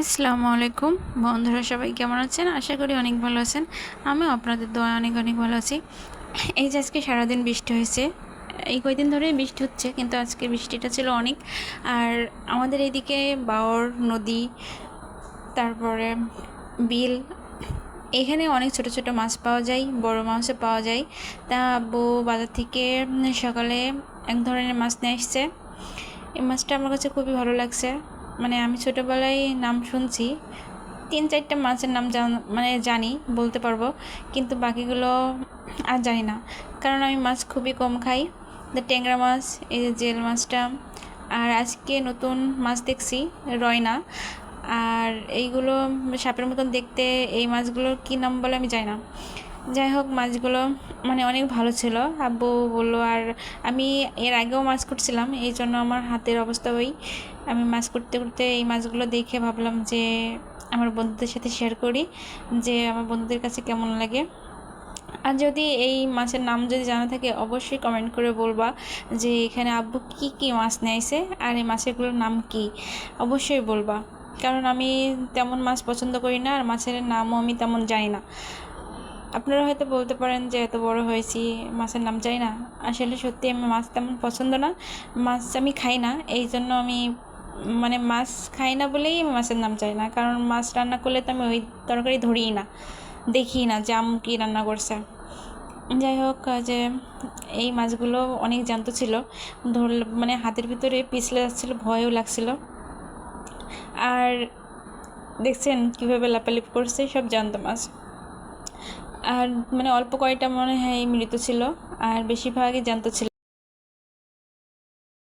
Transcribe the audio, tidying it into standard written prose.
আসসালামু আলাইকুম বন্ধুরা, সবাই কেমন আছেন? আশা করি অনেক ভালো আছেন। আমিও আপনাদের দোয়ায় অনেক অনেক ভালো আছি। এই যে আজকে সারাদিন বৃষ্টি হয়েছে, এই কয়দিন ধরেই বৃষ্টি হচ্ছে, কিন্তু আজকে বৃষ্টিটা ছিল অনেক। আর আমাদের এইদিকে বাওর নদী, তারপরে বিল, এখানে অনেক ছোট ছোট মাছ পাওয়া যায়, বড় মাছও পাওয়া যায়। তা আব্বু বাজার থেকে সকালে এক ধরনের মাছ নিয়ে আসছে। এই মাছটা আমার কাছে খুবই ভালো লাগছে। মানে আমি ছোটোবেলায় নাম শুনছি, 3-4টা মাছের নাম জানি, বলতে পারবো, কিন্তু বাকিগুলো আর জানি না, কারণ আমি মাছ খুবই কম খাই। ট্যাংরা মাছ, এই যে জেল মাছটা, আর আজকে নতুন মাছ দেখছি রয়না। আর এইগুলো সাপের মতন দেখতে, এই মাছগুলোর কী নাম বলে আমি জানি না। যাই হোক, মাছগুলো মানে অনেক ভালো ছিল, আব্বু বললো। আর আমি এর আগেও মাছ করছিলাম, এই জন্য আমার হাতের অবস্থা ওই। আমি মাছ করতে করতে এই মাছগুলো দেখে ভাবলাম যে আমার বন্ধুদের সাথে শেয়ার করি, যে আমার বন্ধুদের কাছে কেমন লাগে। আর যদি এই মাছের নাম যদি জানা থাকে, অবশ্যই কমেন্ট করে বলবা যে এখানে আব্বু কী কী মাছ নিয়েছে আর এই মাছেরগুলোর নাম কী, অবশ্যই বলবা। কারণ আমি তেমন মাছ পছন্দ করি না, আর মাছের নামও আমি তেমন জানি না। আপনারা হয়তো বলতে পারেন যে এত বড় হয়েছি মাছের নাম জানি না। আসলে সত্যি আমি মাছ তেমন পছন্দ না, মাছ আমি খাই না, এই জন্য আমি মানে মাছ খাই না বলেই আমি মাছের নাম জানি না। কারণ মাছ রান্না করলে তো আমি ওই তরকারি ধরিই না, দেখি না যে আম্মু কী রান্না করছে। যাই হোক, যে এই মাছগুলো অনেক জ্যান্ত ছিল, মানে হাতের ভিতরে পিছলে যাচ্ছিল, ভয়ও লাগছিল। আর দেখছেন কীভাবে লাপালাপি করছে, সব জ্যান্ত মাছ। আর মানে অল্প কয়টা মনে হয় মৃত ছিল, আর বেশিরভাগই জ্যান্ত ছিল।